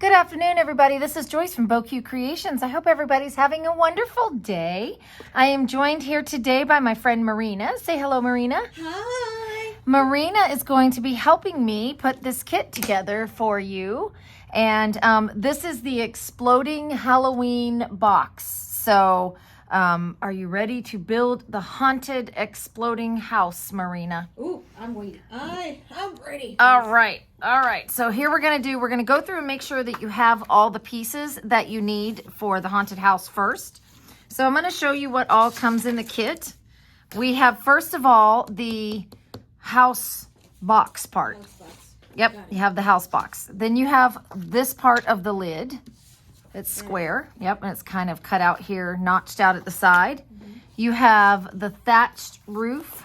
Good afternoon, everybody. This is Joyce from BoQ Creations. I hope everybody's having a wonderful day. I am joined here today by my friend Marina. Say hello, Marina. Hi. Marina is going to be helping me put this kit together for you. And this is the Exploding Halloween box. So are you ready to build the haunted exploding house, Marina? Ooh, I'm waiting. I'm ready. All right. So here we're going to go through and make sure that you have all the pieces that you need for the haunted house first. So I'm going to show you what all comes in the kit. We have, first of all, the house box part. Yep, you have the house box. Then you have this part of the lid. It's square. Yep, and it's kind of cut out here, notched out at the side. You have the thatched roof.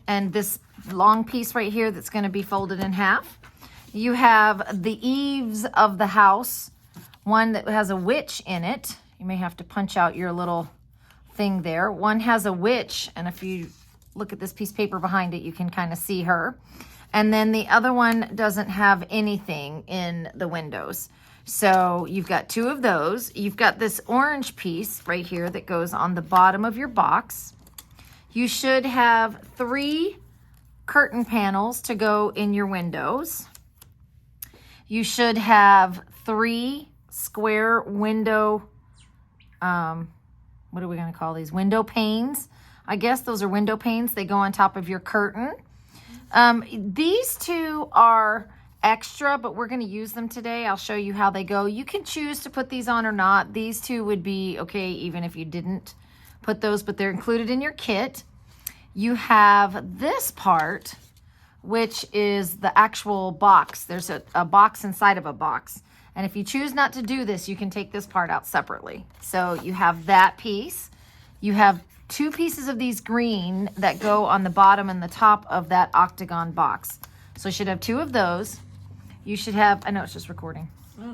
And this long piece right here that's going to be folded in half. You have the eaves of the house, one that has a witch in it. You may have to punch out your little thing there. One has a witch, and if you look at this piece of paper behind it, you can kind of see her. And then the other one doesn't have anything in the windows. So you've got two of those. You've got this orange piece right here that goes on the bottom of your box. You should have 3 curtain panels to go in your windows. You should have 3 square window, what are we going to call these? Window panes. I guess those are window panes. They go on top of your curtain. These 2 are extra, but we're going to use them today. I'll show you how they go. You can choose to put these on or not. These 2 would be okay even if you didn't put those, but they're included in your kit. You have this part, which is the actual box. There's a box inside of a box. And if you choose not to do this, you can take this part out separately. So you have that piece. You have 2 pieces of these green that go on the bottom and the top of that octagon box. So you should have 2 of those. You should have, I know it's just recording. Oh.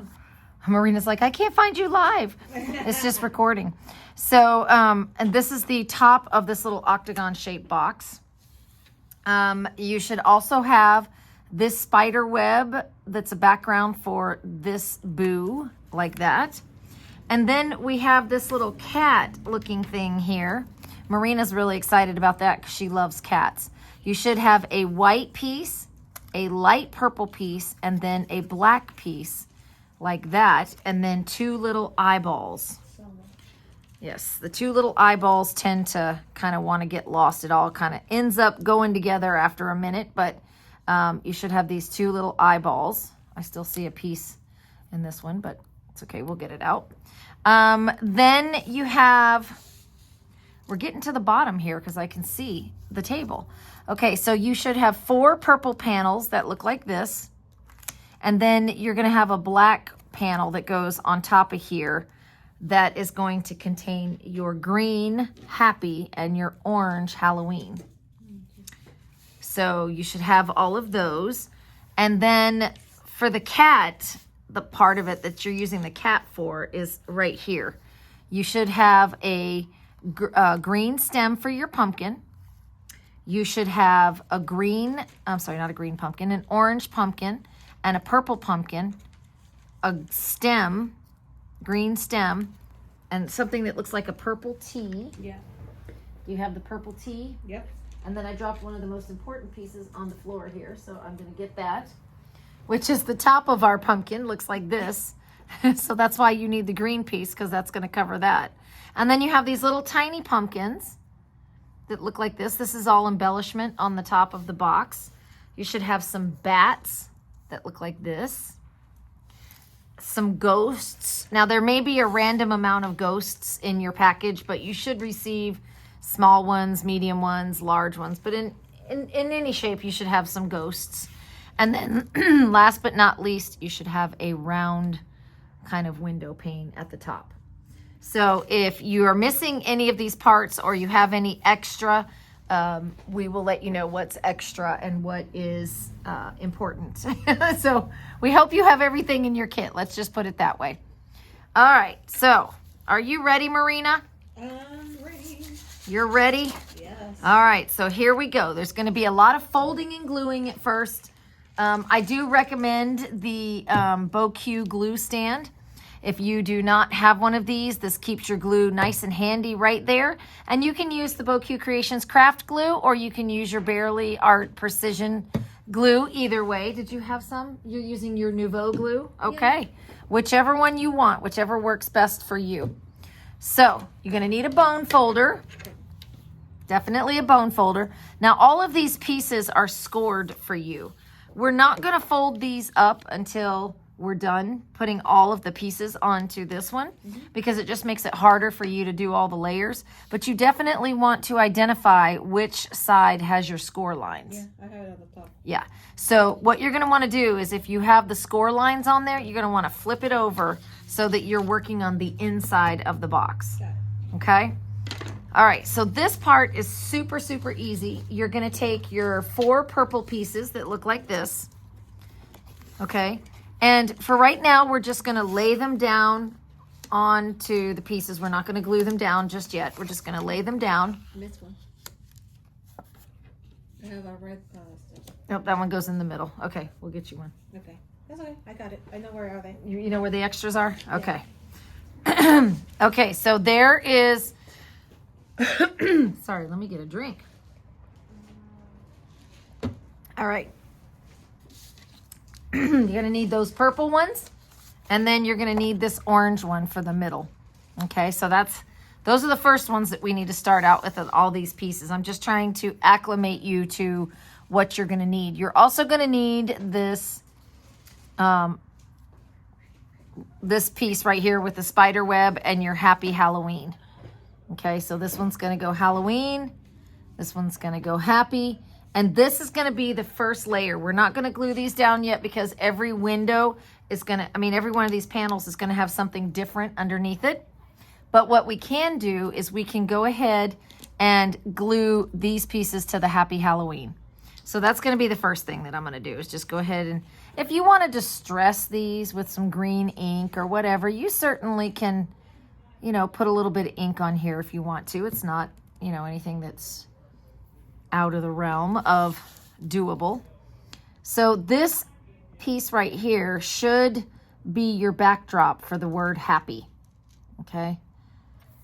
Marina's like, I can't find you live. It's just recording. So, and this is the top of this little octagon shaped box. You should also have this spider web that's a background for this boo, like that. And then we have this little cat looking thing here. Marina's really excited about that because she loves cats. You should have a white piece, a light purple piece, and then a black piece like that, and then 2 little eyeballs. Yes, the 2 little eyeballs tend to kind of want to get lost. It all kind of ends up going together after a minute, but you should have these 2 little eyeballs. I still see a piece in this one, but it's okay. We'll get it out. Then you have, we're getting to the bottom here because I can see the table. Okay, so you should have 4 purple panels that look like this. And then you're going to have a black panel that goes on top of here that is going to contain your green Happy and your orange Halloween. So you should have all of those. And then for the cat, the part of it that you're using the cat for is right here. You should have a green stem for your pumpkin. You should have a green, I'm sorry, not a green pumpkin, an orange pumpkin and a purple pumpkin, a stem, green stem, and something that looks like a purple tea. Yeah. You have the purple tea. Yep. And then I dropped one of the most important pieces on the floor here, so I'm going to get that, which is the top of our pumpkin. Looks like this. So that's why you need the green piece, because that's going to cover that. And then you have these little tiny pumpkins that look like this. This is all embellishment on the top of the box. You should have some bats that look like this. Some ghosts. Now there may be a random amount of ghosts in your package, but you should receive small ones, medium ones, large ones. But in any shape, you should have some ghosts. And then last but not least, you should have a round kind of window pane at the top. So if you are missing any of these parts or you have any extra, we will let you know what's extra and what is important. So we hope you have everything in your kit. Let's just put it that way. All right. So are you ready, Marina? I'm ready. You're ready? Yes. All right. So here we go. There's going to be a lot of folding and gluing at first. I do recommend the BoQ glue stand. If you do not have one of these, this keeps your glue nice and handy right there. And you can use the BoQ Creations craft glue, or you can use your Bearly Art Precision glue. Either way. Did you have some? You're using your Nouveau glue? Okay. Yeah. Whichever one you want, whichever works best for you. So you're going to need a bone folder. Definitely a bone folder. Now all of these pieces are scored for you. We're not going to fold these up until we're done putting all of the pieces onto this one, because it just makes it harder for you to do all the layers. But you definitely want to identify which side has your score lines. Yeah, I have it on the top. Yeah. So what you're going to want to do is, if you have the score lines on there, you're going to want to flip it over so that you're working on the inside of the box. Got it. Okay? All right, so this part is super, super easy. You're going to take your 4 purple pieces that look like this. Okay? And for right now, we're just going to lay them down onto the pieces. We're not going to glue them down just yet. We're just going to lay them down. This one. I have a red stuff. Nope, that one goes in the middle. Okay, we'll get you one. Okay. That's okay. I got it. I know where are they. You know where the extras are? Okay. Okay, so there is... Sorry, let me get a drink. All right. You're going to need those purple ones, and then you're going to need this orange one for the middle. Okay, so those are the first ones that we need to start out with all these pieces. I'm just trying to acclimate you to what you're going to need. You're also going to need this this piece right here with the spider web and your Happy Halloween. Okay, so this one's going to go Halloween. This one's going to go Happy. And this is going to be the first layer. We're not going to glue these down yet, because every window is going to, every one of these panels is going to have something different underneath it. But what we can do is we can go ahead and glue these pieces to the Happy Halloween. So that's going to be the first thing that I'm going to do, is just go ahead, and if you want to distress these with some green ink or whatever, you certainly can, put a little bit of ink on here if you want to. It's not, anything that's out of the realm of doable. So this piece right here should be your backdrop for the word happy. Okay.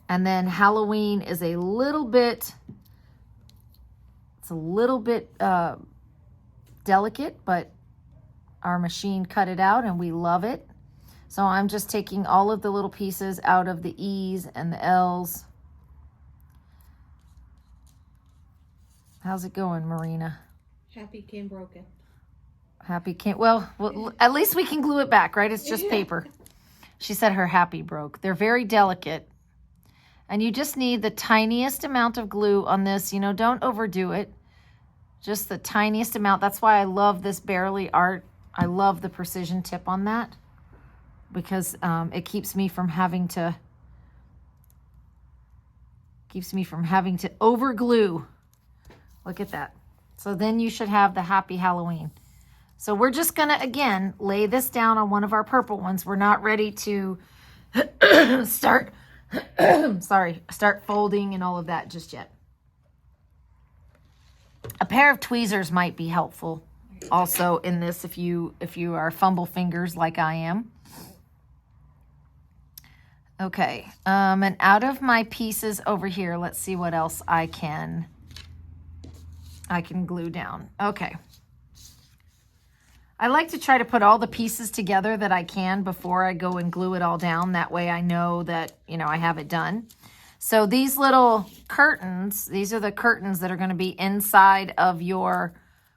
And then Halloween is a little bit delicate, but our machine cut it out and we love it. So I'm just taking all of the little pieces out of the E's and the L's. How's it going, Marina? Happy came broken. Happy can't, well, at least we can glue it back, right? It's just paper. She said her happy broke. They're very delicate. And you just need the tiniest amount of glue on this. Don't overdo it. Just the tiniest amount. That's why I love this Bearly Art. I love the precision tip on that, because it keeps me from having to over glue. Look at that. So then you should have the Happy Halloween. So we're just going to, again, lay this down on one of our purple ones. We're not ready to start folding and all of that just yet. A pair of tweezers might be helpful also in this, if you are fumble fingers like I am. Okay, and out of my pieces over here, let's see what else I can glue down. Okay. I like to try to put all the pieces together that I can before I go and glue it all down. That way I know that, I have it done. So these little curtains, these are the curtains that are going to be inside of your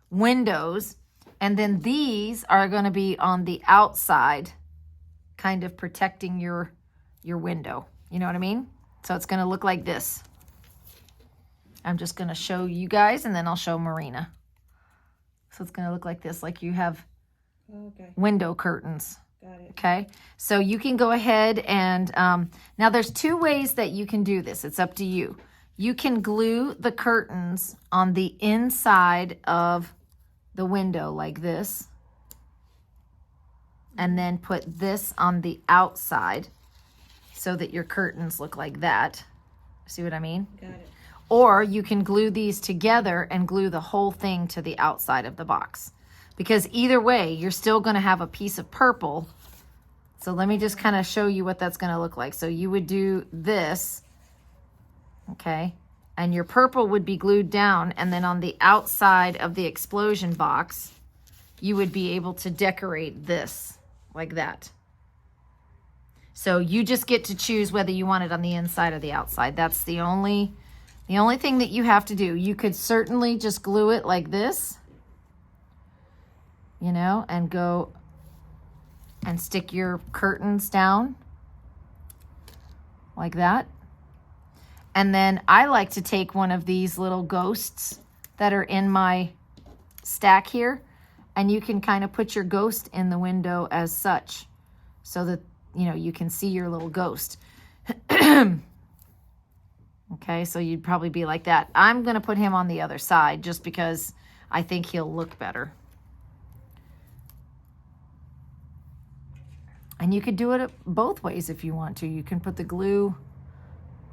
windows. And then these are going to be on the outside, kind of protecting your window. You know what I mean? So it's going to look like this. I'm just going to show you guys, and then I'll show Marina. So it's going to look like this, like you have window curtains. Got it. Okay, so you can go ahead and, now there's 2 ways that you can do this. It's up to you. You can glue the curtains on the inside of the window like this, and then put this on the outside so that your curtains look like that. See what I mean? Got it. Or you can glue these together and glue the whole thing to the outside of the box. because either way, you're still going to have a piece of purple. So let me just kind of show you what that's going to look like. So you would do this, okay? And your purple would be glued down, and then on the outside of the explosion box, you would be able to decorate this like that. So you just get to choose whether you want it on the inside or the outside. That's the only thing that you have to do. You could certainly just glue it like this, you know, and go and stick your curtains down like that. And then I like to take one of these little ghosts that are in my stack here, and you can kind of put your ghost in the window as such so that, you know, you can see your little ghost. Okay, so you'd probably be like that. I'm going to put him on the other side just because I think he'll look better. And you could do it both ways if you want to. You can put the glue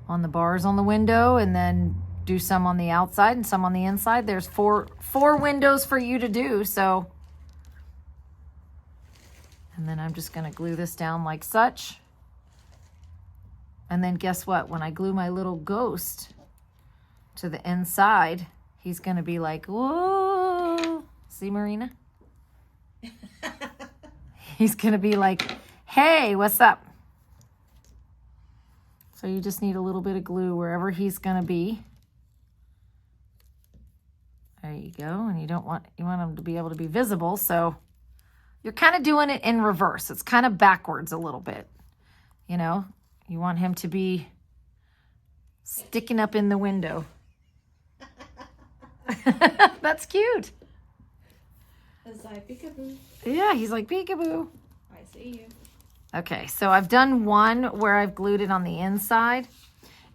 on the bars on the window and then do some on the outside and some on the inside. There's four windows for you to do, so. And then I'm just going to glue this down like such. And then guess what? When I glue my little ghost to the inside, he's going to be like, whoa. See, Marina? He's going to be like, hey, what's up? So you just need a little bit of glue wherever he's going to be. There you go. And you want him to be able to be visible. So you're kind of doing it in reverse. It's kind of backwards a little bit. You know, you want him to be sticking up in the window. That's cute. It's like peekaboo. Yeah, he's like peekaboo. I see you. Okay, so I've done one where I've glued it on the inside,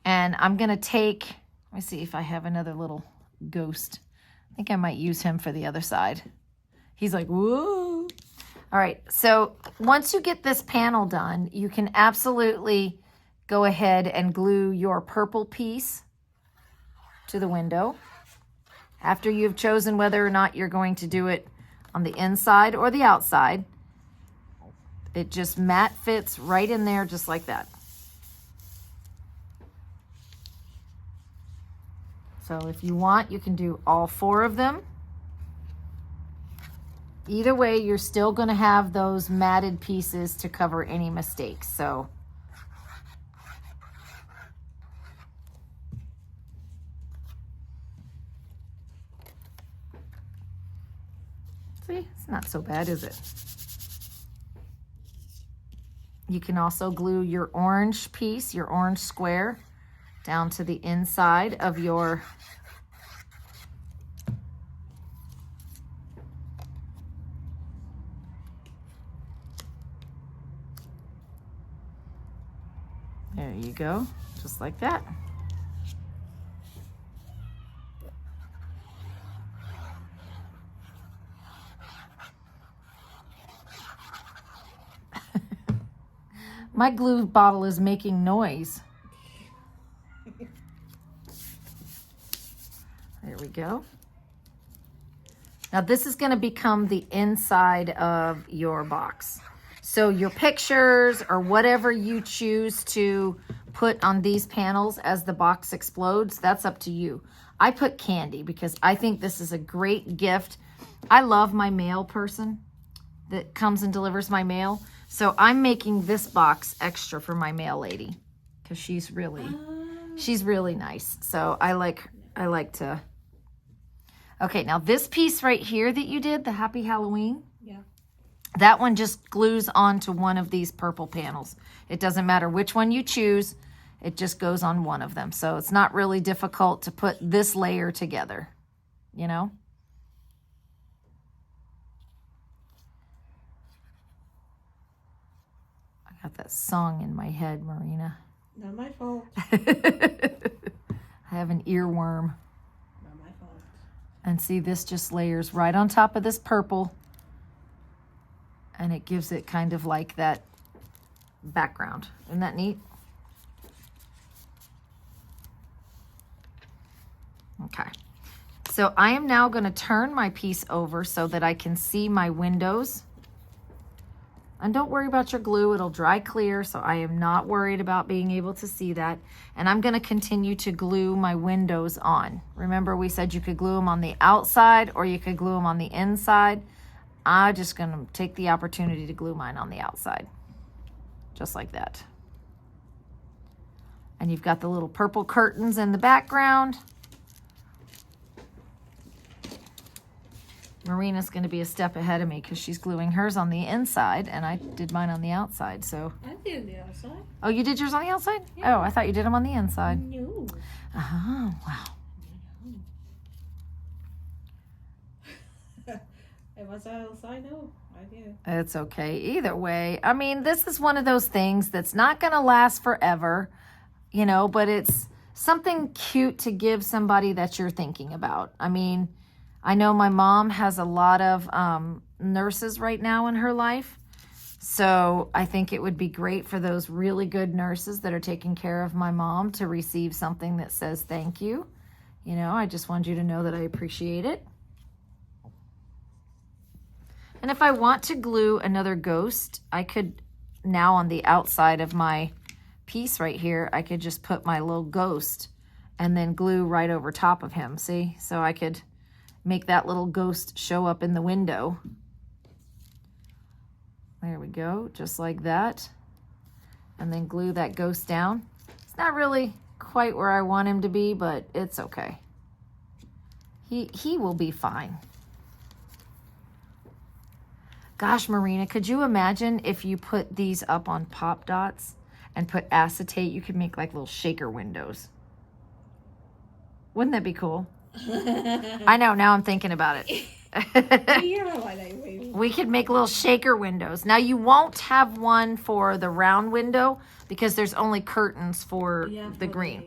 and I'm gonna take, let me see if I have another little ghost. I think I might use him for the other side. He's like, whoa. All right, so once you get this panel done, you can absolutely go ahead and glue your purple piece to the window. After you've chosen whether or not you're going to do it on the inside or the outside, it just matte fits right in there just like that. So if you want, you can do all four of them. Either way, you're still going to have those matted pieces to cover any mistakes. So see, it's not so bad, is it? You can also glue your orange piece, your orange square, down to the inside of your there you go, just like that. My glue bottle is making noise. There we go. Now this is going to become the inside of your box. So your pictures or whatever you choose to put on these panels as the box explodes, that's up to you. I put candy because I think this is a great gift. I love my mail person that comes and delivers my mail. So I'm making this box extra for my mail lady because she's really nice. So I like to. Okay, now this piece right here that you did, the Happy Halloween. Yeah. That one just glues onto one of these purple panels. It doesn't matter which one you choose. It just goes on one of them. So it's not really difficult to put this layer together, you know? I got that song in my head, Marina. Not my fault. I have an earworm. Not my fault. And see, this just layers right on top of this purple. And it gives it kind of like that background. Isn't that neat? Okay. So I am now going to turn my piece over so that I can see my windows. And don't worry about your glue, it'll dry clear, so I am not worried about being able to see that. And I'm going to continue to glue my windows on. Remember we said you could glue them on the outside or you could glue them on the inside. I'm just going to take the opportunity to glue mine on the outside. Just like that. And you've got the little purple curtains in the background. Marina's going to be a step ahead of me because she's gluing hers on the inside and I did mine on the outside. So, I did the outside. oh, you did yours on the outside? Yeah. Oh, I thought you did them on the inside. No. Oh, wow. It was outside, no. I did. It's okay. Either way, I mean, this is one of those things that's not going to last forever, you know, but it's something cute to give somebody that you're thinking about. I mean, I know my mom has a lot of nurses right now in her life. So I think it would be great for those really good nurses that are taking care of my mom to receive something that says thank you. You know, I just want you to know that I appreciate it. And if I want to glue another ghost, I could now on the outside of my piece right here, I could just put my little ghost and then glue right over top of him. See? So I could make that little ghost show up in the window. There we go, just like that. And then glue that ghost down. It's not really quite where I want him to be, but it's okay. He will be fine. Gosh, Marina, could you imagine if you put these up on pop dots and put acetate? You could make like little shaker windows. Wouldn't that be cool? I know, now I'm thinking about it. We could make little shaker windows. Now you won't have one for the round window because there's only curtains for the green.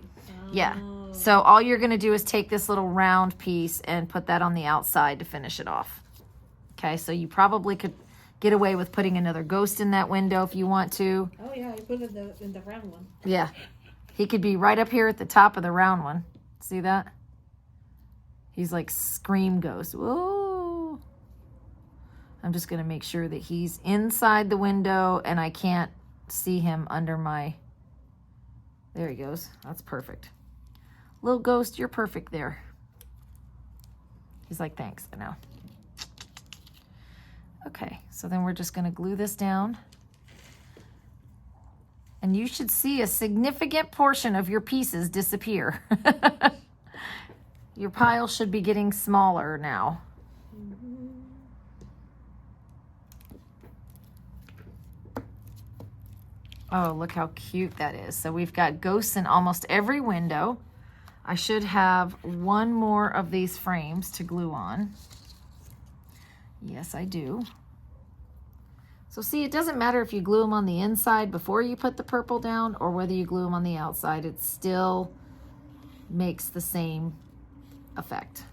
Yeah. So all you're going to do is take this little round piece and put that on the outside to finish it off. Okay, so you probably could get away with putting another ghost in that window if you want to. Oh yeah, I put it in the round one. Yeah. He could be right up here at the top of the round one. See that? He's like Scream Ghost. Whoa. I'm just going to make sure that he's inside the window and I can't see him under my... There he goes. That's perfect. Little ghost, you're perfect there. He's like, thanks, I know. Okay, so then we're just going to glue this down. And you should see a significant portion of your pieces disappear. Your pile should be getting smaller now. Oh, look how cute that is. So we've got ghosts in almost every window. I should have one more of these frames to glue on. Yes, I do. So see, it doesn't matter if you glue them on the inside before you put the purple down or whether you glue them on the outside. It still makes the same effect.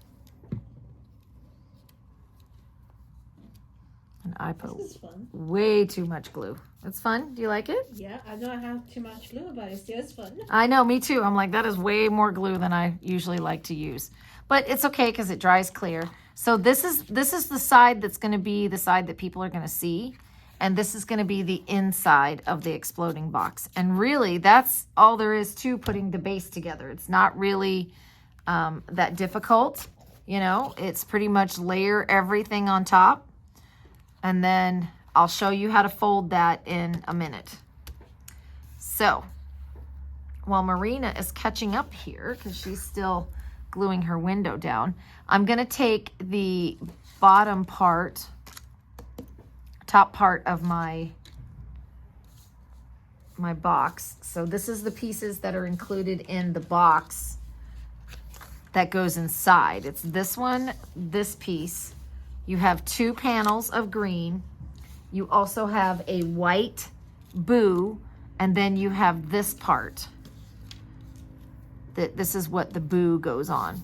And I put way too much glue. It's fun. Do you like it? Yeah, I don't have too much glue, but it's still fun. I know, me too. I'm like, that is way more glue than I usually like to use. But it's okay because it dries clear. So this is the side that's going to be the side that people are going to see. And this is going to be the inside of the exploding box. And really, that's all there is to putting the base together. It's not really that difficult. You know, it's pretty much layer everything on top. And then I'll show you how to fold that in a minute. So while Marina is catching up here, because she's still gluing her window down, I'm going to take the bottom part, top part of my box. So this is the pieces that are included in the box that goes inside. It's this one, this piece. You have 2 panels of green. You also have a white boo, and then you have this part. This is what the boo goes on.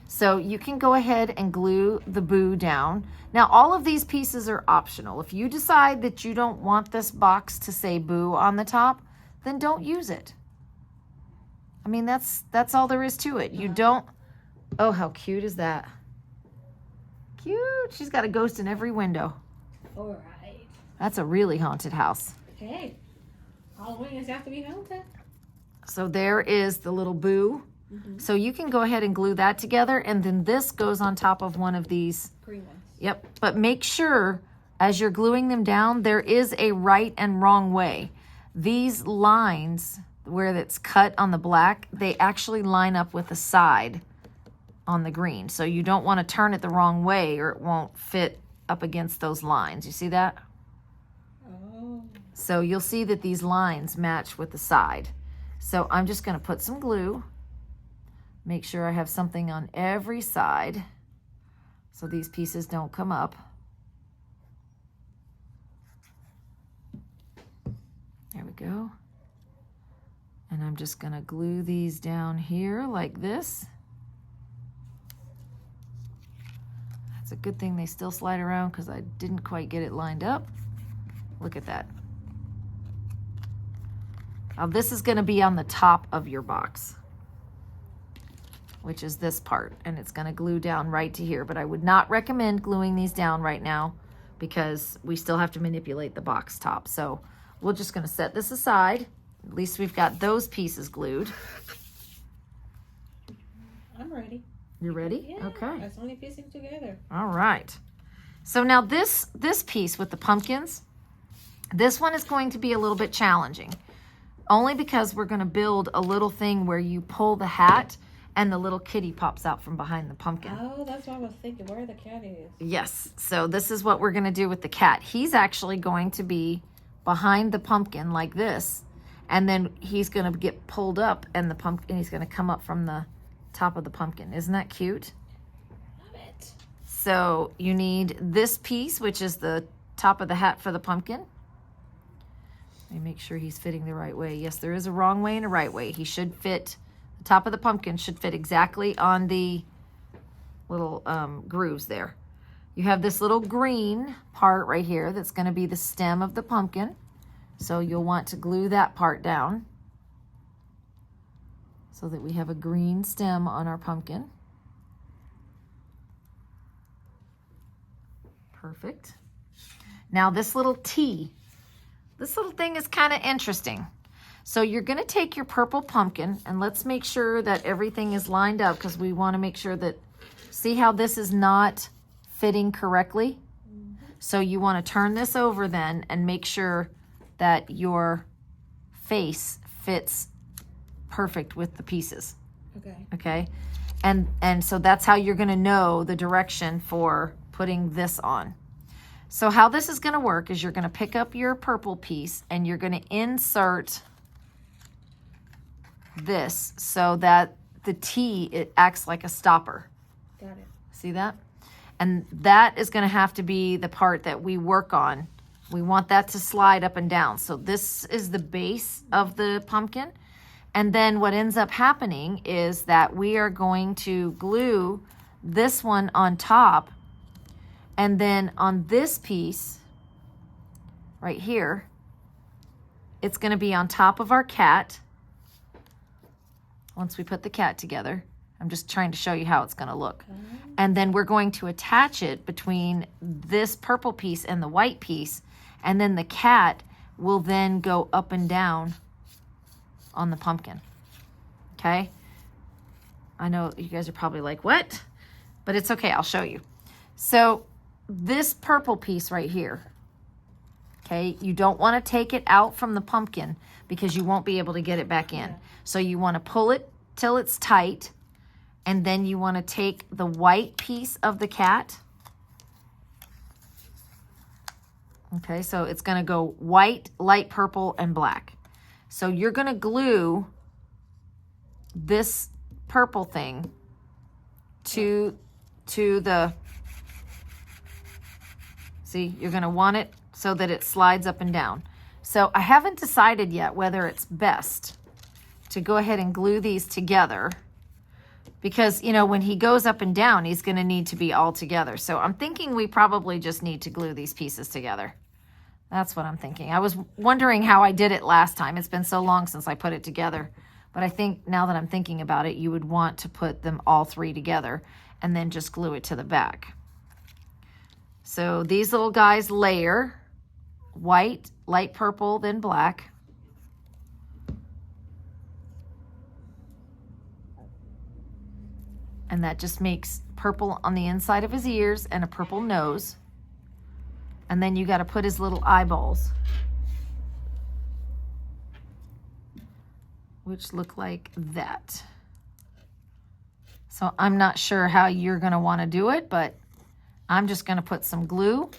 So you can go ahead and glue the boo down. Now, all of these pieces are optional. If you decide that you don't want this box to say boo on the top, then don't use it. I mean, that's all there is to it. You don't Oh, how cute is that? Cute. She's got a ghost in every window. All right. That's a really haunted house. Hey, Halloween is have to be haunted. So there is the little boo. So you can go ahead and glue that together, and then this goes on top of one of these. Green ones. Yep, but make sure as you're gluing them down, there is a right and wrong way. These lines where it's cut on the black, they actually line up with the side on the green. So you don't want to turn it the wrong way or it won't fit up against those lines. You see that? Oh. So you'll see that these lines match with the side. So I'm just going to put some glue. Make sure I have something on every side so these pieces don't come up. There we go. And I'm just going to glue these down here like this. That's a good thing they still slide around because I didn't quite get it lined up. Look at that. Now this is going to be on the top of your box, which is this part, and it's going to glue down right to here. But I would not recommend gluing these down right now because we still have to manipulate the box top. So we're just going to set this aside. At least we've got those pieces glued. I'm ready. You ready? Yeah. Okay. It's only piecing together. All right. So now this piece with the pumpkins, this one is going to be a little bit challenging, only because we're going to build a little thing where you pull the hat and the little kitty pops out from behind the pumpkin. Oh, that's what I was thinking. Where the cat is. Yes. So this is what we're going to do with the cat. He's actually going to be behind the pumpkin like this, and then he's going to get pulled up, and the pumpkin, he's going to come up from the top of the pumpkin. Isn't that cute? Love it. So you need this piece, which is the top of the hat for the pumpkin. Let me make sure he's fitting the right way. Yes, there is a wrong way and a right way. He should fit, the top of the pumpkin should fit exactly on the little grooves there. You have this little green part right here that's going to be the stem of the pumpkin. So you'll want to glue that part down so that we have a green stem on our pumpkin. Perfect. Now this little T, this little thing is kind of interesting. So you're going to take your purple pumpkin, and let's make sure that everything is lined up because we want to make sure that, see how this is not fitting correctly? So you want to turn this over then and make sure that your face fits perfect with the pieces. Okay. Okay? And so that's how you're going to know the direction for putting this on. So how this is going to work is you're going to pick up your purple piece and you're going to insert this so that the T, it acts like a stopper. Got it. See that? And that is going to have to be the part that we work on. We want that to slide up and down. So this is the base of the pumpkin. And then what ends up happening is that we are going to glue this one on top. And then on this piece right here, it's going to be on top of our cat. Once we put the cat together, I'm just trying to show you how it's going to look. And then we're going to attach it between this purple piece and the white piece. And then the cat will then go up and down on the pumpkin. Okay? I know you guys are probably like, what? But it's okay, I'll show you. So this purple piece right here, okay, you don't want to take it out from the pumpkin because you won't be able to get it back in. Yeah. So you want to pull it till it's tight, and then you want to take the white piece of the cat. Okay, so it's going to go white, light purple, and black. So you're going to glue this purple thing to the, see, you're going to want it so that it slides up and down. So I haven't decided yet whether it's best to go ahead and glue these together because, you know, when he goes up and down, he's going to need to be all together. So I'm thinking we probably just need to glue these pieces together. That's what I'm thinking. I was wondering how I did it last time. It's been so long since I put it together But I think now that I'm thinking about it, you would want to put them all three together and then just glue it to the back. So these little guys layer white, light purple, then black. And that just makes purple on the inside of his ears and a purple nose. And then you got to put his little eyeballs, which look like that. So I'm not sure how you're going to want to do it, but I'm just going to put some glue,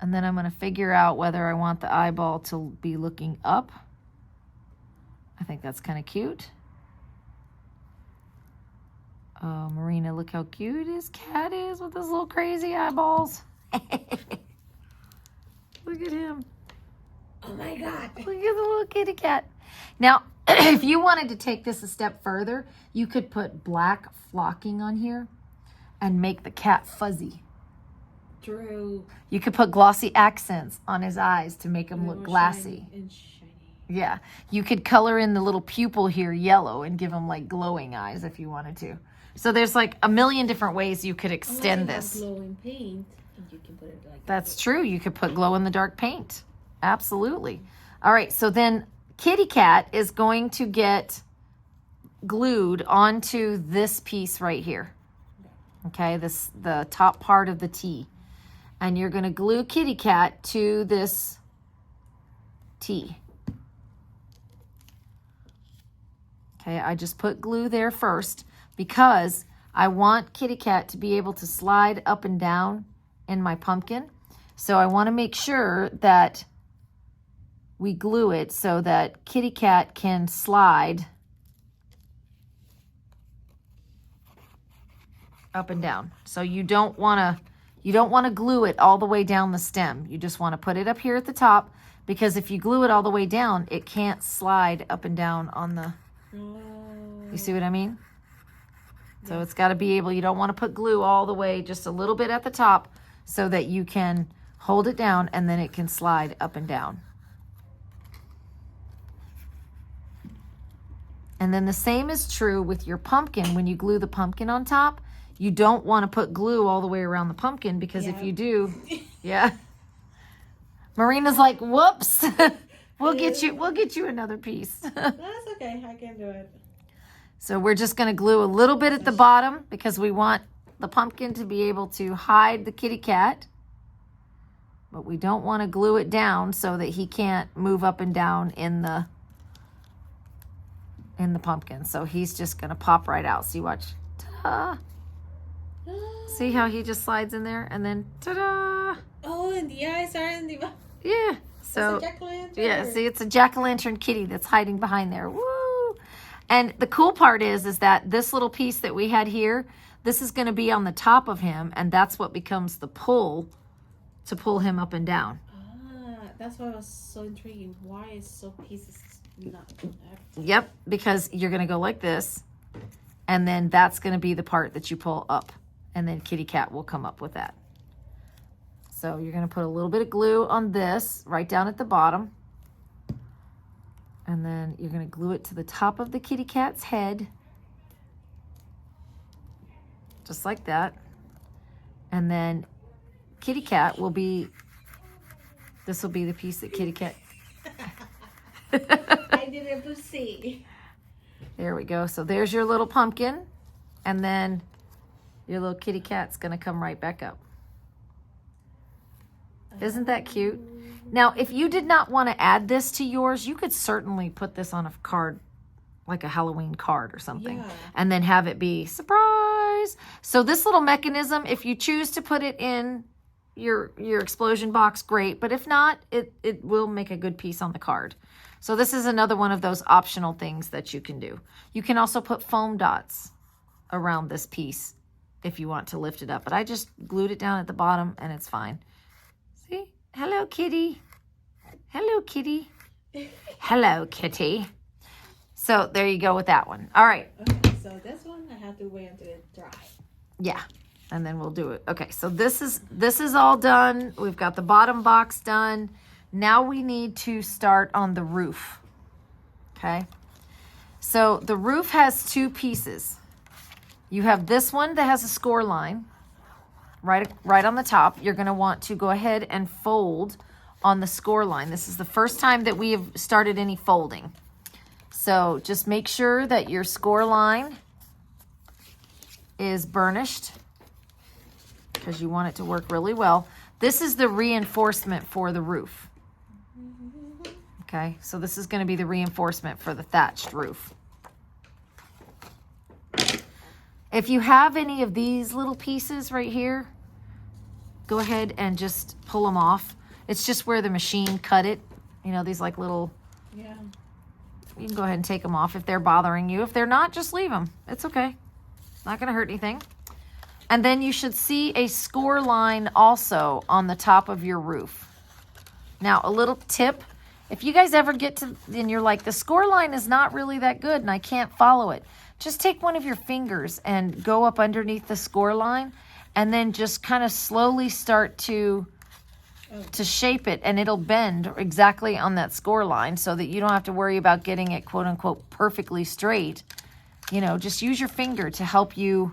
and then I'm going to figure out whether I want the eyeball to be looking up. I think that's kind of cute. Oh, Marina, look how cute his cat is with his little crazy eyeballs. Look at him. Oh my God. Look at the little kitty cat. Now, if you wanted to take this a step further, you could put black flocking on here and make the cat fuzzy. True. You could put glossy accents on his eyes to make him look More glassy. shiny and shiny. Yeah. You could color in the little pupil here yellow and give him like glowing eyes if you wanted to. So there's like a million different ways you could extend Unless this. you have glowing paint, and you can put it like That's true. You could put glow in the dark paint. Absolutely. All right. So then Kitty Cat is going to get glued onto this piece right here. Okay. The top part of the T. And you're going to glue Kitty Cat to this T. Okay. I just put glue there first because I want Kitty Cat to be able to slide up and down in my pumpkin. So I want to make sure that we glue it so that Kitty Cat can slide up and down. So you don't want to glue it all the way down the stem. You just want to put it up here at the top, because if you glue it all the way down, it can't slide up and down on the, you see what I mean? So it's got to be able, you don't want to put glue all the way, just a little bit at the top so that you can hold it down and then it can slide up and down. And then the same is true with your pumpkin. When you glue the pumpkin on top, you don't want to put glue all the way around the pumpkin, because if you do, yeah. Marina's like, whoops, we'll get you another piece. That's okay. I can do it. So we're just going to glue a little bit at the bottom because we want the pumpkin to be able to hide the kitty cat. But we don't want to glue it down so that he can't move up and down in the pumpkin. So he's just going to pop right out. See, watch. Ta-da. See how he just slides in there and then ta-da. Oh, and the eyes are in the... Yeah. So, it's a jack-o'-lantern. yeah, see, it's a jack-o'-lantern kitty that's hiding behind there. Woo! And the cool part is that this little piece that we had here, this is going to be on the top of him, and that's what becomes the pull to pull him up and down. Ah, that's why I was so intriguing. Why is so pieces not... Yep, because you're going to go like this, and then that's going to be the part that you pull up, and then Kitty Cat will come up with that. So you're going to put a little bit of glue on this right down at the bottom. And then you're going to glue it to the top of the kitty cat's head. Just like that. And then Kitty Cat will be, this will be the piece that Kitty Cat. I didn't see. There we go. So there's your little pumpkin. And then your little kitty cat's going to come right back up. Isn't that cute? Now, if you did not want to add this to yours, you could certainly put this on a card, like a Halloween card or something, Yeah. and then have it be surprise. So this little mechanism, if you choose to put it in your explosion box, great. But if not, it will make a good piece on the card. So this is another one of those optional things that you can do. You can also put foam dots around this piece if you want to lift it up. But I just glued it down at the bottom and it's fine. See? Hello, kitty. Hello, kitty. Hello, kitty. So there you go with that one. All right. Okay, so this one I have to wait until it dry. Yeah. And then we'll do it. Okay, so this is all done. We've got the bottom box done. Now we need to start on the roof. Okay. So the roof has two pieces. You have this one that has a score line right on the top. You're going to want to go ahead and fold on the score line. This is the first time that we have started any folding. So just make sure that your score line is burnished because you want it to work really well. This is the reinforcement for the roof. Okay, so this is going to be the reinforcement for the thatched roof. If you have any of these little pieces right here, go ahead and just pull them off. It's just where the machine cut it. You know, these like little... Yeah. You can go ahead and take them off if they're bothering you. If they're not, just leave them. It's okay. Not going to hurt anything. And then you should see a score line also on the top of your roof. Now, a little tip. If you guys ever get to, and you're like, the score line is not really that good and I can't follow it, just take one of your fingers and go up underneath the score line and then just kind of slowly start to shape it, and it'll bend exactly on that score line so that you don't have to worry about getting it quote unquote perfectly straight. You know, just use your finger to help you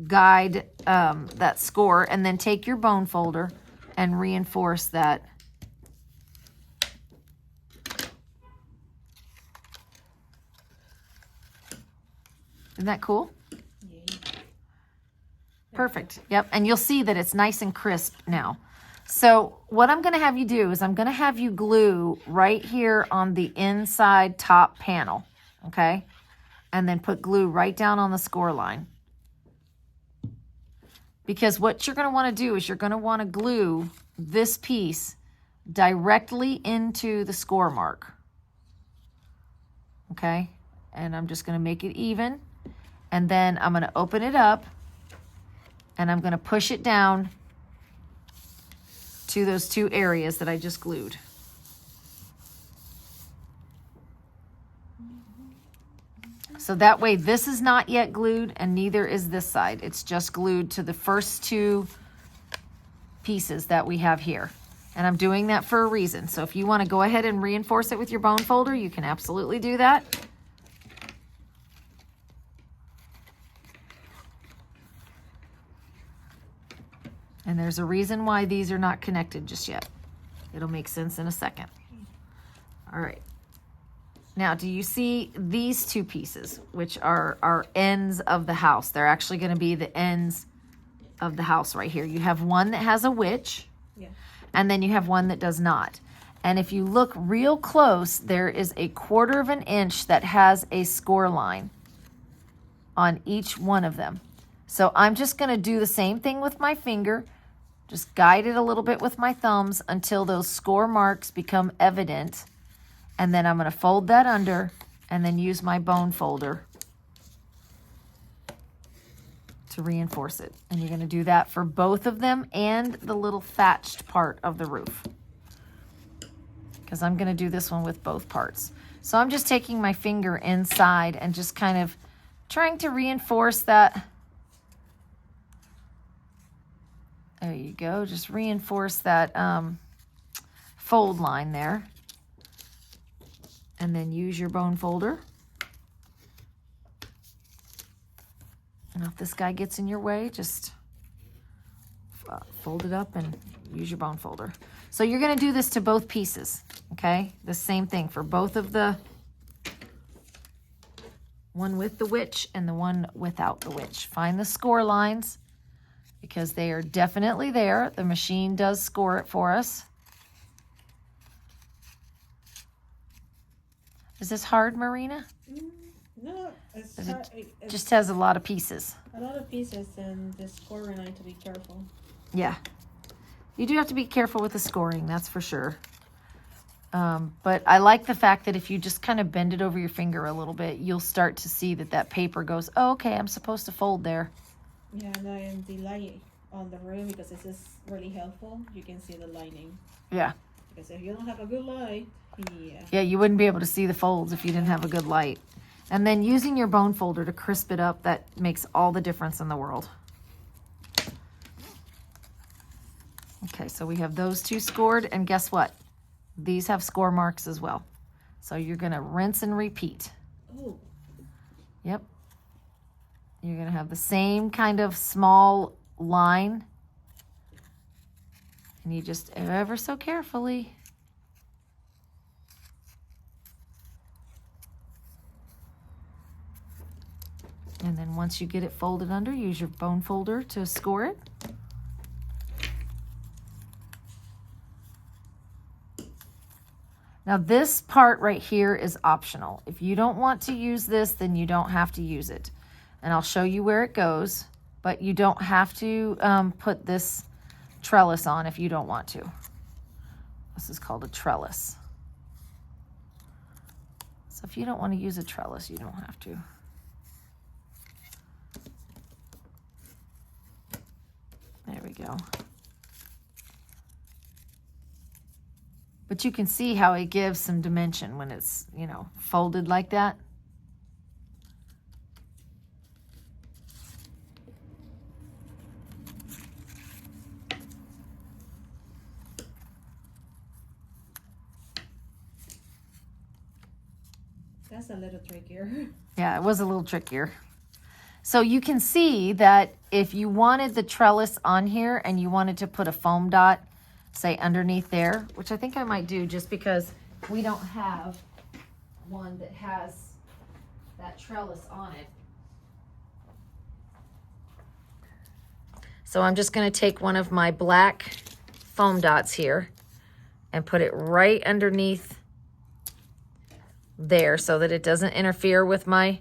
guide that score, and then take your bone folder and reinforce that. Isn't that cool? Yeah. Perfect. Yep. And you'll see that it's nice and crisp now. So what I'm going to have you do is I'm going to have you glue right here on the inside top panel. Okay. And then put glue right down on the score line. Because what you're going to want to do is you're going to want to glue this piece directly into the score mark. Okay. And I'm just going to make it even. And then I'm going to open it up and I'm going to push it down to those two areas that I just glued. So that way this is not yet glued and neither is this side. It's just glued to the first two pieces that we have here. And I'm doing that for a reason. So if you want to go ahead and reinforce it with your bone folder, you can absolutely do that. And there's a reason why these are not connected just yet. It'll make sense in a second. All right. Now, do you see these two pieces, which are ends of the house? They're actually going to be the ends of the house right here. You have one that has a witch, Yeah. and then you have one that does not. And if you look real close, there is a 1/4 of an inch that has a score line on each one of them. So I'm just going to do the same thing with my finger. Just guide it a little bit with my thumbs until those score marks become evident. And then I'm going to fold that under and then use my bone folder to reinforce it. And you're going to do that for both of them and the little thatched part of the roof. Because I'm going to do this one with both parts. So I'm just taking my finger inside and just kind of trying to reinforce that. There you go. Just reinforce that fold line there. And then use your bone folder. And if this guy gets in your way, just fold it up and use your bone folder. So you're going to do this to both pieces, okay? The same thing for both of the one with the witch and the one without the witch. Find the score lines because they are definitely there. The machine does score it for us. Is this hard, Marina? No, it's Is hard. it It's just has a lot of pieces. a lot of pieces, and the scoring I need to be careful. Yeah. You do have to be careful with the scoring, that's for sure. But I like the fact that if you just kind of bend it over your finger a little bit, you'll start to see that that paper goes, oh, okay, I'm supposed to fold there. Yeah, and then the light on the room, because this is really helpful. You can see the lining. Yeah. Because if you don't have a good light, yeah. Yeah, you wouldn't be able to see the folds if you didn't have a good light. And then using your bone folder to crisp it up, that makes all the difference in the world. Okay, so we have those two scored, and guess what? These have score marks as well. So you're gonna rinse and repeat. Oh, Yep. You're going to have the same kind of small line. And you just ever so carefully. And then once you get it folded under, use your bone folder to score it. Now this part right here is optional. If you don't want to use this, then you don't have to use it. And I'll show you where it goes, but you don't have to put this trellis on if you don't want to. This is called a trellis. So if you don't want to use a trellis, you don't have to. There we go. But you can see how it gives some dimension when it's, you know, folded like that. That's a little trickier. Yeah, it was a little trickier. So you can see that if you wanted the trellis on here and you wanted to put a foam dot, say underneath there, which I think I might do just because we don't have one that has that trellis on it. So I'm just going to take one of my black foam dots here and put it right underneath there so that it doesn't interfere with my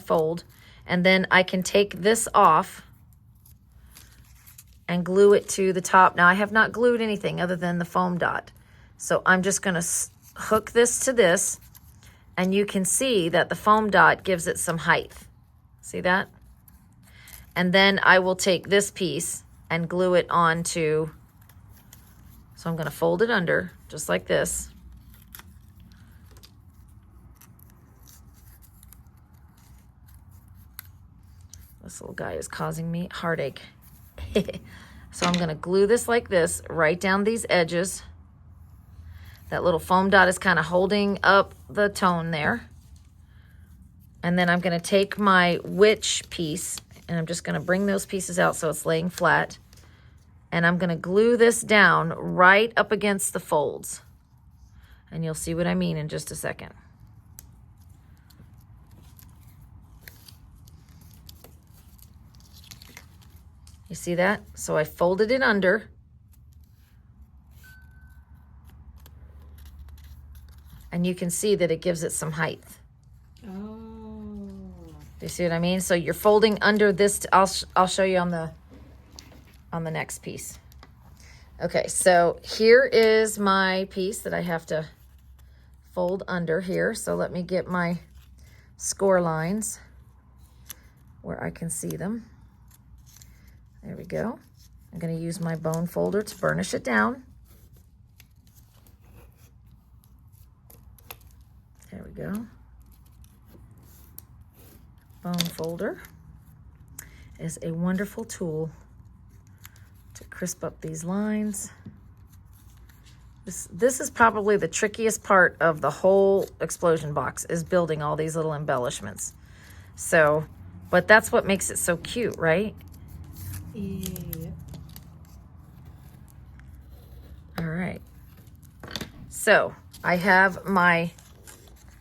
fold. And then I can take this off and glue it to the top. Now I have not glued anything other than the foam dot. So I'm just going to hook this to this, and you can see that the foam dot gives it some height. See that? And then I will take this piece and glue it onto, so I'm going to fold it under just like this. This little guy is causing me heartache. So I'm going to glue this like this right down these edges. That little foam dot is kind of holding up the tone there. And then I'm going to take my witch piece and I'm just going to bring those pieces out so it's laying flat. And I'm going to glue this down right up against the folds. And you'll see what I mean in just a second. You see that? So I folded it under. And you can see that it gives it some height. Oh. Do you see what I mean? So you're folding under this. I'll show you on the next piece. Okay, so here is my piece that I have to fold under here. So let me get my score lines where I can see them. There we go. I'm going to use my bone folder to burnish it down. There we go. Bone folder is a wonderful tool to crisp up these lines. This is probably the trickiest part of the whole explosion box, is building all these little embellishments. So, but that's what makes it so cute, right? Yeah. All right. So I have my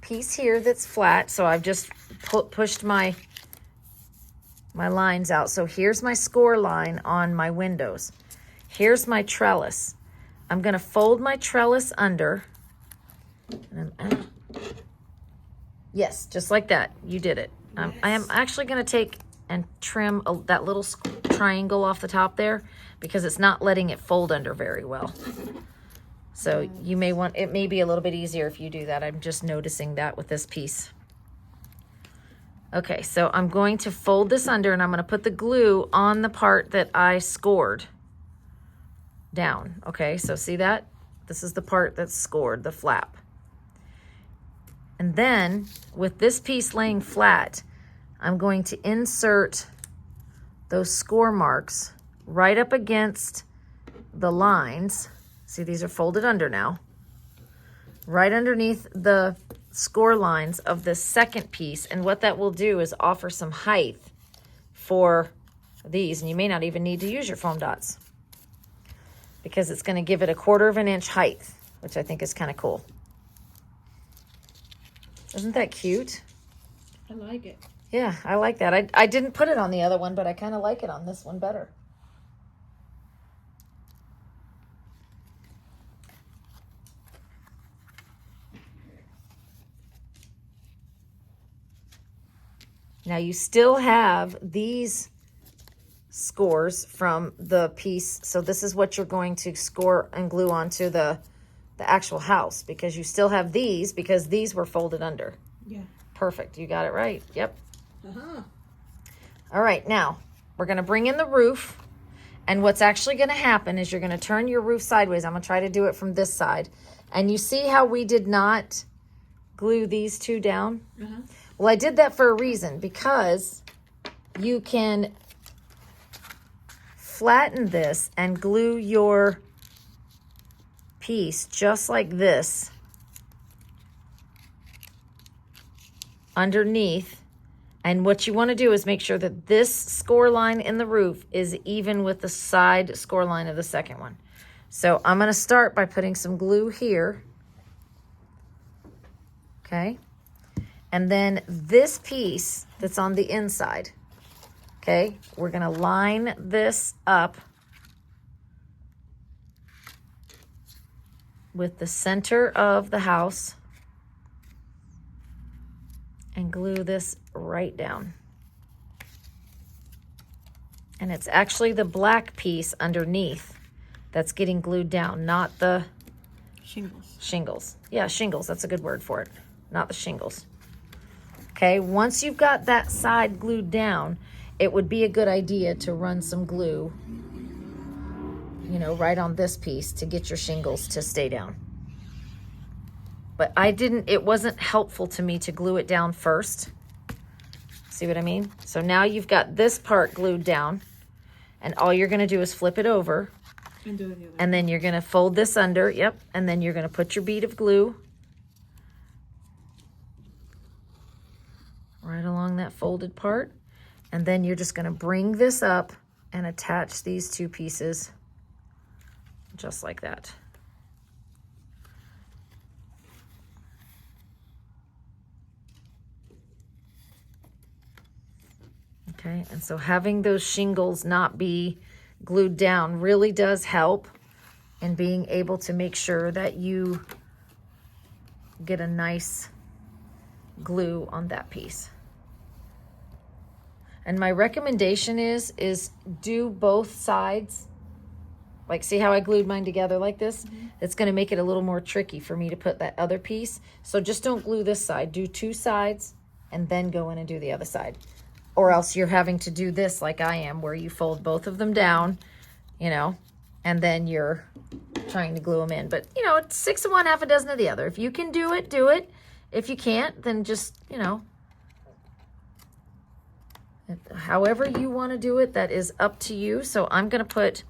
piece here that's flat. So I've just pushed my lines out. So here's my score line on my windows. Here's my trellis. I'm going to fold my trellis under. And yes, just like that. You did it. Yes. I am actually going to take and trim that little triangle off the top there because it's not letting it fold under very well. So you may want, it may be a little bit easier if you do that. I'm just noticing that with this piece. Okay, so I'm going to fold this under and I'm going to put the glue on the part that I scored down. Okay, so see that? This is the part that's scored, the flap. And then with this piece laying flat, I'm going to insert those score marks right up against the lines. See, these are folded under now. Right underneath the score lines of this second piece. And what that will do is offer some height for these. And you may not even need to use your foam dots because it's going to give it a 1/4 of an inch height, which I think is kind of cool. Isn't that cute? I like it. Yeah, I like that. I didn't put it on the other one, but I kind of like it on this one better. Now you still have these scores from the piece. So this is what you're going to score and glue onto the actual house, because you still have these, because these were folded under. Yeah. Perfect. You got it right. Yep. Uh-huh. All right, now we're going to bring in the roof, and what's actually going to happen is you're going to turn your roof sideways. I'm going to try to do it from this side. And you see how we did not glue these two down? Uh-huh. Well, I did that for a reason, because you can flatten this and glue your piece just like this underneath. And what you want to do is make sure that this score line in the roof is even with the side score line of the second one. So I'm going to start by putting some glue here. Okay. And then this piece that's on the inside, okay, we're going to line this up with the center of the house and glue this right down. And it's actually the black piece underneath that's getting glued down, not the shingles. Yeah, shingles, that's a good word for it, not the shingles. Okay, once you've got that side glued down, it would be a good idea to run some glue, you know, right on this piece to get your shingles to stay down. But it wasn't helpful to me to glue it down first. See what I mean? So now you've got this part glued down, and all you're gonna do is flip it over, And do it the other. and then you're gonna fold this under, yep, and then you're gonna put your bead of glue right along that folded part. And then you're just gonna bring this up and attach these two pieces just like that. Okay, and so having those shingles not be glued down really does help in being able to make sure that you get a nice glue on that piece. And my recommendation is do both sides. Like, see how I glued mine together like this? Mm-hmm. It's going to make it a little more tricky for me to put that other piece. So just don't glue this side. Do two sides and then go in and do the other side. Or else you're having to do this like I am, where you fold both of them down, you know, and then you're trying to glue them in. But, you know, it's 6 of one, half a dozen of the other. If you can do it, do it. If you can't, then just, you know, however you want to do it, that is up to you. So I'm going to put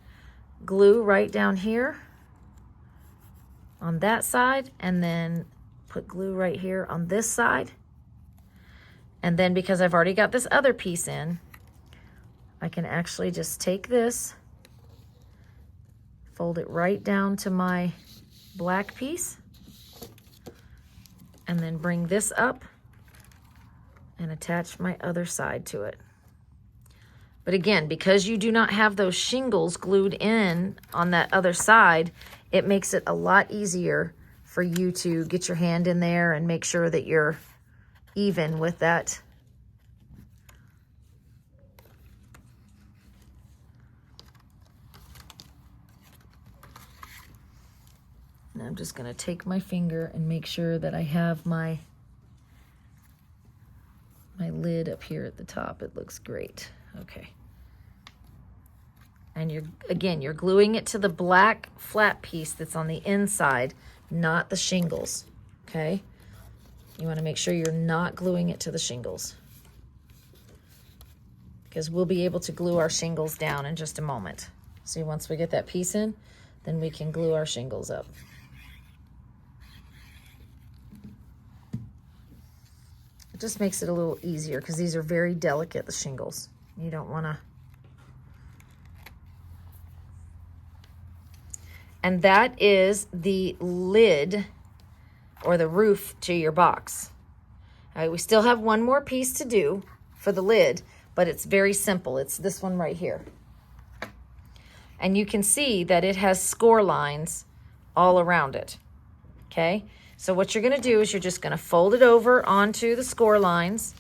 glue right down here on that side, and then put glue right here on this side. And then because I've already got this other piece in, I can actually just take this, fold it right down to my black piece, and then bring this up and attach my other side to it. But again, because you do not have those shingles glued in on that other side, it makes it a lot easier for you to get your hand in there and make sure that you're even with that. And I'm just going to take my finger and make sure that I have my lid up here at the top. It looks great. Okay. And you're gluing it to the black flat piece that's on the inside, not the shingles. Okay? You want to make sure you're not gluing it to the shingles, because we'll be able to glue our shingles down in just a moment. See, once we get that piece in, then we can glue our shingles up. It just makes it a little easier because these are very delicate, the shingles. You don't want to. And that is the lid or the roof to your box. All right, we still have one more piece to do for the lid, but it's very simple. It's this one right here. And you can see that it has score lines all around it. Okay, so what you're gonna do is you're just gonna fold it over onto the score lines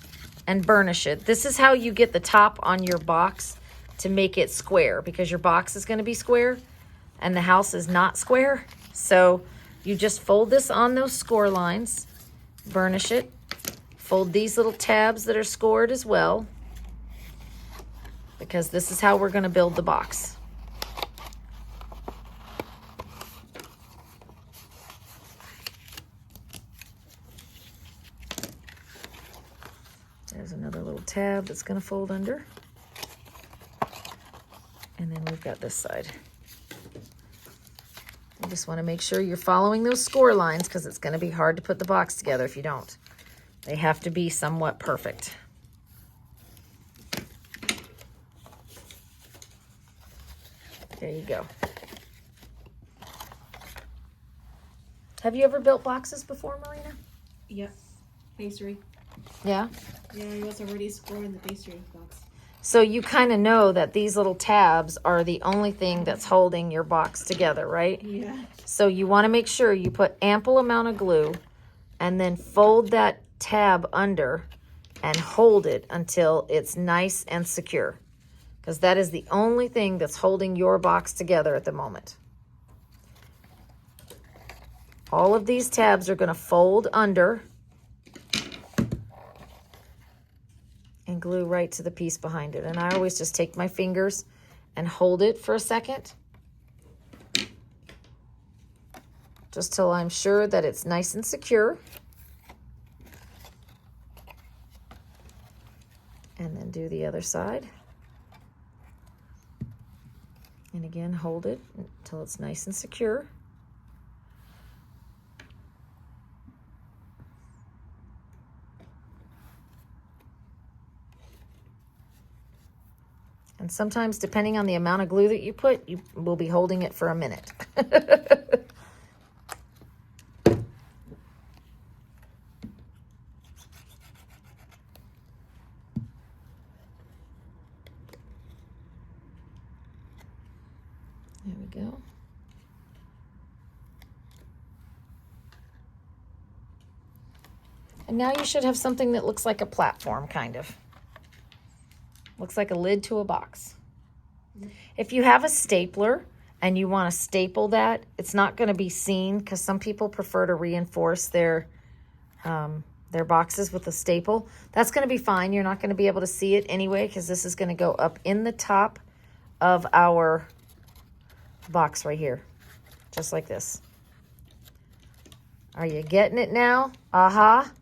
and burnish it. This is how you get the top on your box to make it square, because your box is gonna be square and the house is not square. So you just fold this on those score lines, burnish it, fold these little tabs that are scored as well, because this is how we're gonna build the box. There's another little tab that's gonna fold under. And then we've got this side. You just want to make sure you're following those score lines because it's going to be hard to put the box together if you don't. They have to be somewhat perfect. There you go. Have you ever built boxes before, Marina? Yep. Pastry. Yeah? Yeah, it was already scored in the pastry box. So you kind of know that these little tabs are the only thing that's holding your box together, right? Yeah. So you want to make sure you put ample amount of glue and then fold that tab under and hold it until it's nice and secure, because that is the only thing that's holding your box together at the moment. All of these tabs are going to fold under and glue right to the piece behind it. And I always just take my fingers and hold it for a second, just till I'm sure that it's nice and secure. And then do the other side. And again, hold it until it's nice and secure. And sometimes, depending on the amount of glue that you put, you will be holding it for a minute. There we go. And now you should have something that looks like a platform, kind of. Looks like a lid to a box. If you have a stapler and you want to staple that, it's not going to be seen, because some people prefer to reinforce their boxes with a staple. That's going to be fine. You're not going to be able to see it anyway, because this is going to go up in the top of our box right here, just like this. Are you getting it now? Aha.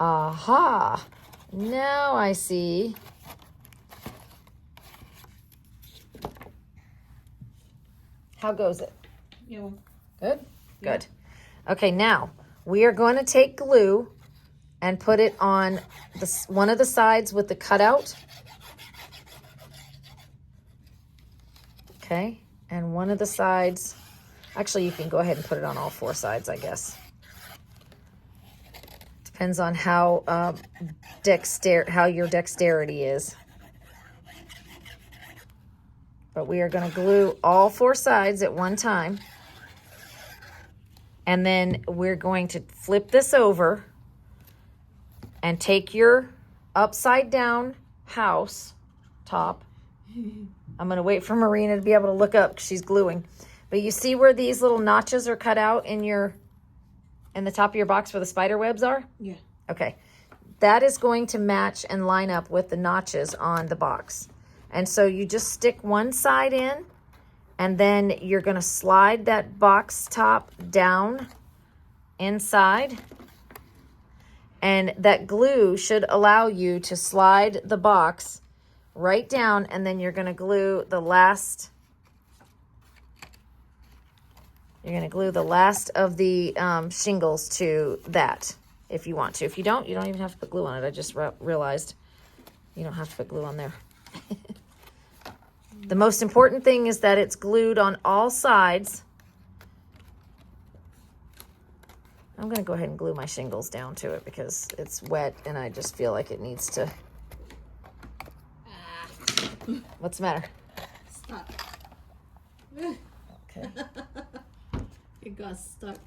Aha. Now I see. How goes it? Yeah. Good? Yeah. Good. Okay, now we are going to take glue and put it on one of the sides with the cutout. Okay, and one of the sides, actually you can go ahead and put it on all four sides, I guess. Depends on how how your dexterity is. But we are going to glue all four sides at one time. And then we're going to flip this over and take your upside down house top. I'm going to wait for Marina to be able to look up because she's gluing. But you see where these little notches are cut out in the top of your box where the spider webs are? Yeah. Okay. That is going to match and line up with the notches on the box. And so you just stick one side in, and then you're going to slide that box top down inside. And that glue should allow you to slide the box right down, and then you're going to glue the last. You're going to glue the last of the shingles to that. if you want to. If you don't even have to put glue on it. I just realized you don't have to put glue on there. The most important thing is that it's glued on all sides. I'm going to go ahead and glue my shingles down to it because it's wet and I just feel like it needs to. What's the matter? Stuck. Okay. It got stuck.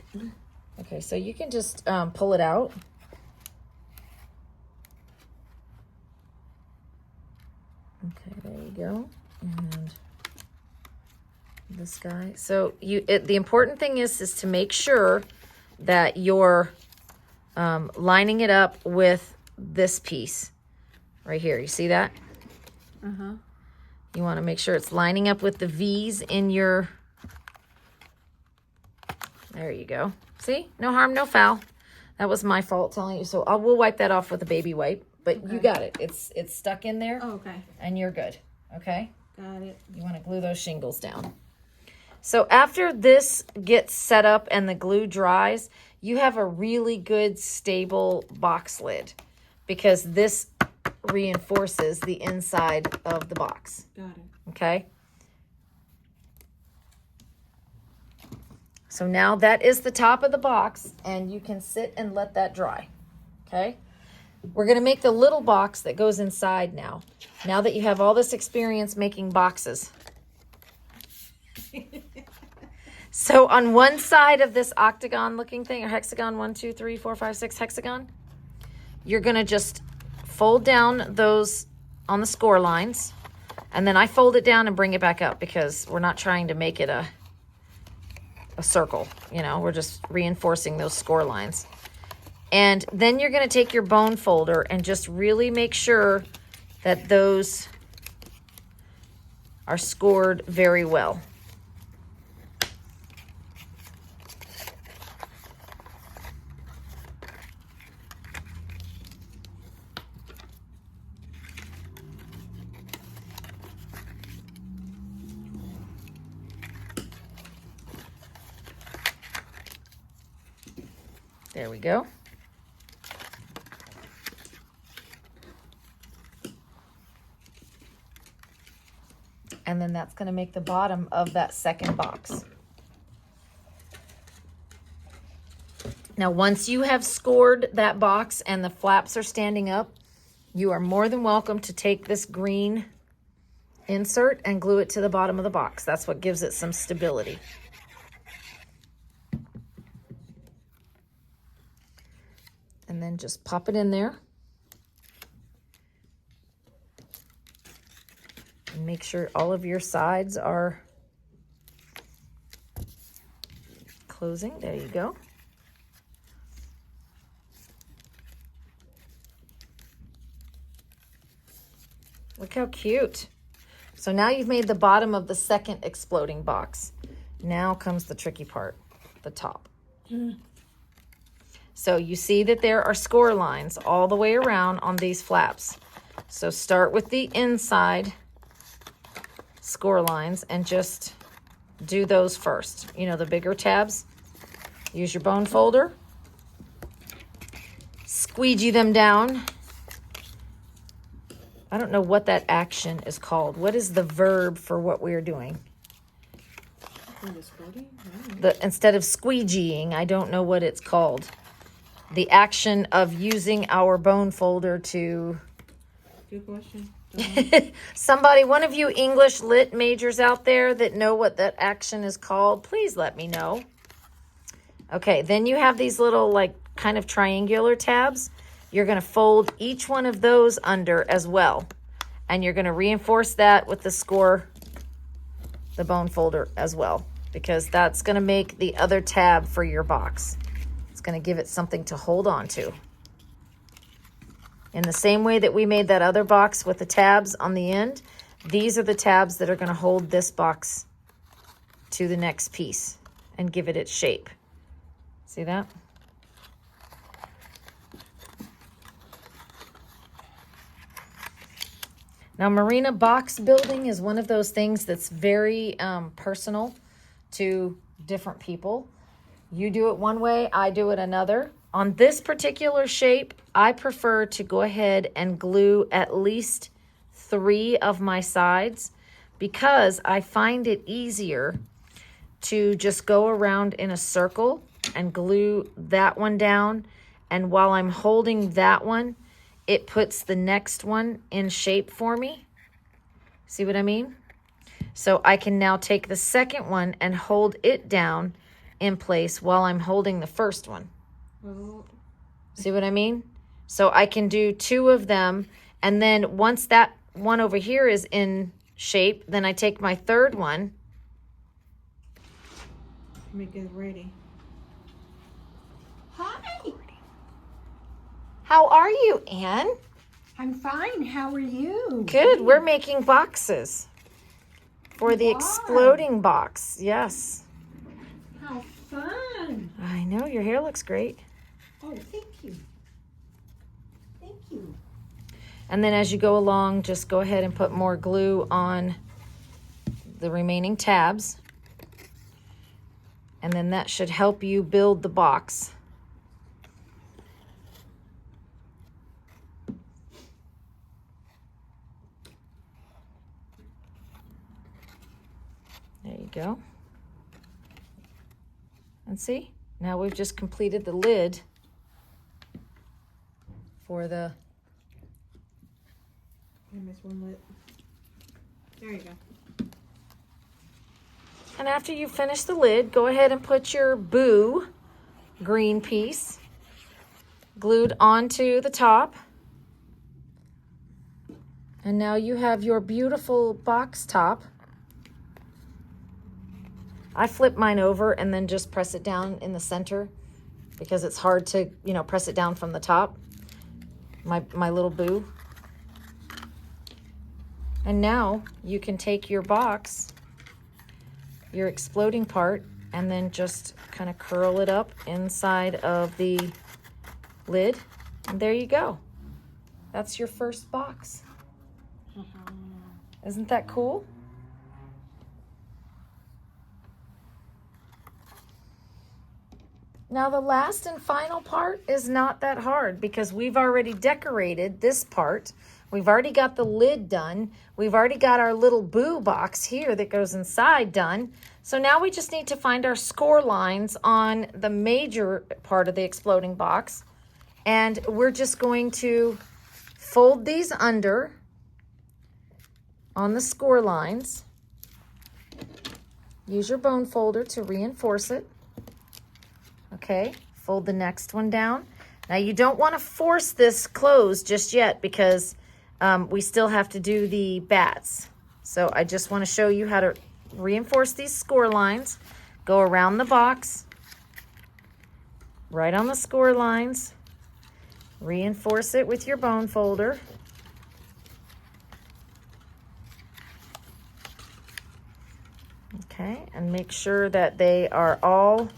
Okay, so you can just pull it out. Okay, there you go. And this guy. So the important thing is to make sure that you're lining it up with this piece right here. You see that? Uh-huh. You want to make sure it's lining up with the V's in your... There you go. See? No harm, no foul. That was my fault telling you. So we'll wipe that off with a baby wipe. But Okay. You got it. It's stuck in there. Oh, okay. And you're good. Okay? Got it. You want to glue those shingles down. So after this gets set up and the glue dries, you have a really good stable box lid because this reinforces the inside of the box. Got it. Okay? So now that is the top of the box and you can sit and let that dry. Okay? We're going to make the little box that goes inside now. Now that you have all this experience making boxes. So on one side of this octagon looking thing, or hexagon, 1, 2, 3, 4, 5, 6 hexagon, you're going to just fold down those on the score lines. And then I fold it down and bring it back up because we're not trying to make it a circle. You know, we're just reinforcing those score lines. And then you're going to take your bone folder and just really make sure that those are scored very well. There we go. And then that's going to make the bottom of that second box. Now, once you have scored that box and the flaps are standing up, you are more than welcome to take this green insert and glue it to the bottom of the box. That's what gives it some stability. And then just pop it in there. And make sure all of your sides are closing. There you go. Look how cute. So now you've made the bottom of the second exploding box. Now comes the tricky part, the top. So you see that there are score lines all the way around on these flaps. So start with the inside score lines and just do those first. You know, the bigger tabs. Use your bone folder. Squeegee them down. I don't know what that action is called. What is the verb for what we're doing? Instead of squeegeeing, I don't know what it's called. The action of using our bone folder to... Good question. Somebody, one of you English lit majors out there that know what that action is called, please let me know. Okay, then you have these little like kind of triangular tabs. You're going to fold each one of those under as well. And you're going to reinforce that with the bone folder as well. Because that's going to make the other tab for your box. It's going to give it something to hold on to. In the same way that we made that other box with the tabs on the end, these are the tabs that are going to hold this box to the next piece and give it its shape. See that? Now, Marina, box building is one of those things that's very personal to different people. You do it one way, I do it another. On this particular shape, I prefer to go ahead and glue at least 3 of my sides because I find it easier to just go around in a circle and glue that one down. And while I'm holding that one, it puts the next one in shape for me. See what I mean? So I can now take the second one and hold it down in place while I'm holding the first one. Oh. See what I mean? So I can do 2 of them, and then once that one over here is in shape, then I take my third one. Make it ready. Hi, How are you, Anne? I'm fine. How are you? Good. We're making boxes for the You are? exploding box. Yes. How fun. I know. Your hair looks great. Oh, thank you. Thank you. And then as you go along, just go ahead and put more glue on the remaining tabs. And then that should help you build the box. There you go. And see, now we've just completed the lid for the, I missed one lid. There you go. and after you finish the lid, go ahead and put your Boo green piece glued onto the top. And now you have your beautiful box top. I flip mine over and then just press it down in the center because it's hard to, press it down from the top. My little Boo. And now you can take your box, your exploding part, and then just kind of curl it up inside of the lid. And there you go. That's your first box. Isn't that cool? Now the last and final part is not that hard because we've already decorated this part. We've already got the lid done. We've already got our little Boo box here that goes inside done. So now we just need to find our score lines on the major part of the exploding box. And we're just going to fold these under on the score lines. Use your bone folder to reinforce it. Okay, fold the next one down. Now you don't want to force this closed just yet because we still have to do the bats. So I just want to show you how to reinforce these score lines. Go around the box, right on the score lines. Reinforce it with your bone folder. Okay, and make sure that they are all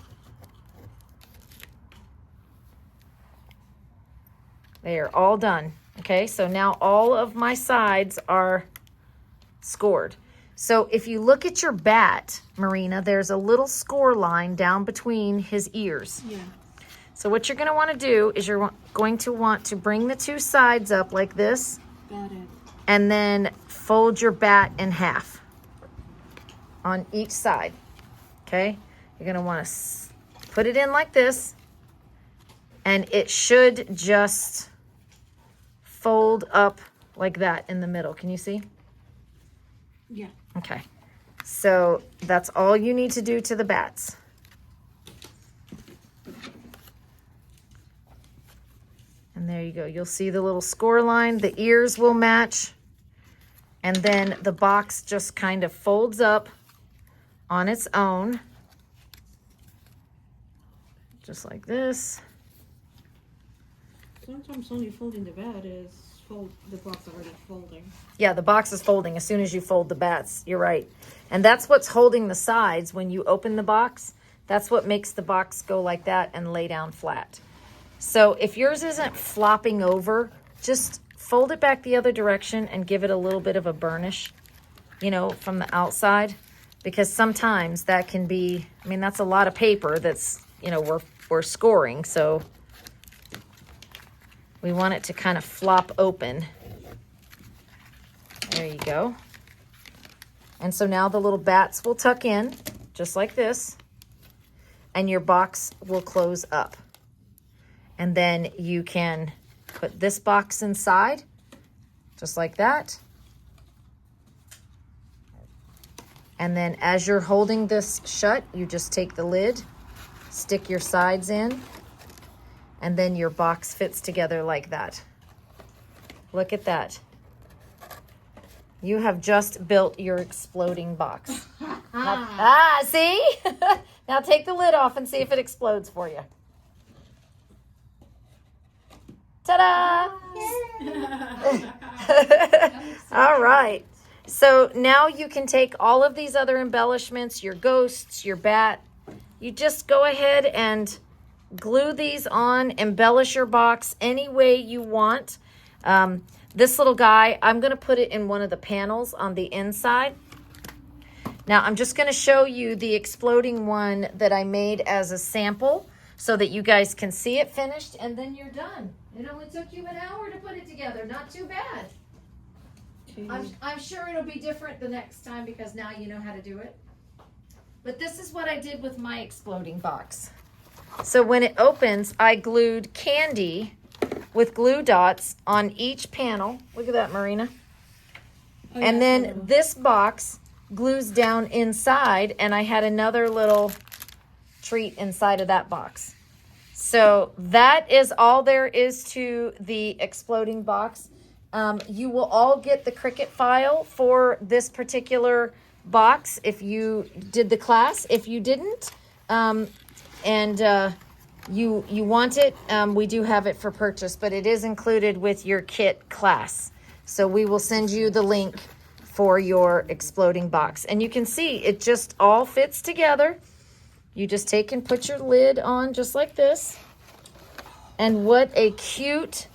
done. Okay, so now all of my sides are scored. So if you look at your bat, Marina, there's a little score line down between his ears. Yeah. So what you're going to want to do is you're going to want to bring the 2 sides up like this. Got it. And then fold your bat in half on each side. Okay, you're going to want to put it in like this. And it should just fold up like that in the middle. Can you see? Yeah. Okay. So that's all you need to do to the bats. And there you go. You'll see the little score line. The ears will match. And then the box just kind of folds up on its own. Just like this. Sometimes only folding the bat is the box already folding. Yeah, the box is folding as soon as you fold the bats. You're right. And that's what's holding the sides when you open the box. That's what makes the box go like that and lay down flat. So if yours isn't flopping over, just fold it back the other direction and give it a little bit of a burnish, from the outside. Because sometimes that can be, that's a lot of paper that's, we're scoring. So We want it to kind of flop open. There you go. And so now the little bats will tuck in, just like this, and your box will close up. And then you can put this box inside, just like that. And then as you're holding this shut, you just take the lid, stick your sides in, and then your box fits together like that. Look at that. You have just built your exploding box. See? Now take the lid off and see if it explodes for you. Ta-da! All right. So now you can take all of these other embellishments, your ghosts, your bat. You just go ahead and glue these on, embellish your box any way you want. This little guy, I'm going to put it in one of the panels on the inside. Now, I'm just going to show you the exploding one that I made as a sample so that you guys can see it finished, and then you're done. It only took you an hour to put it together. Not too bad. I'm sure it'll be different the next time because now you know how to do it. But this is what I did with my exploding box. So when it opens, I glued candy with glue dots on each panel. Look at that, Marina. Oh, And then this box glues down inside, and I had another little treat inside of that box. So that is all there is to the exploding box. You will all get the Cricut file for this particular box if you did the class. If you didn't, you want it, we do have it for purchase, but it is included with your kit class. So we will send you the link for your exploding box. And you can see it just all fits together. You just take and put your lid on just like this. And what a cute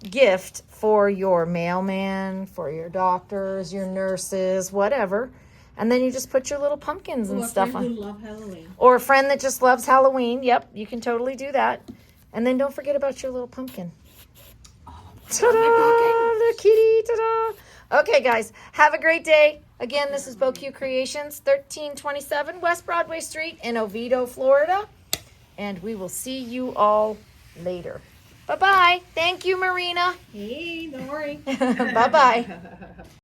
gift for your mailman, for your doctors, your nurses, whatever. And then you just put your little pumpkins and stuff on. Who love Halloween. Or a friend that just loves Halloween. Yep, you can totally do that. And then don't forget about your little pumpkin. Ta-da! The kitty, ta-da! Okay, guys, have a great day. Again, this is BoQ Creations, 1327 West Broadway Street in Oviedo, Florida. And we will see you all later. Bye-bye. Thank you, Marina. Hey, don't worry. Bye-bye.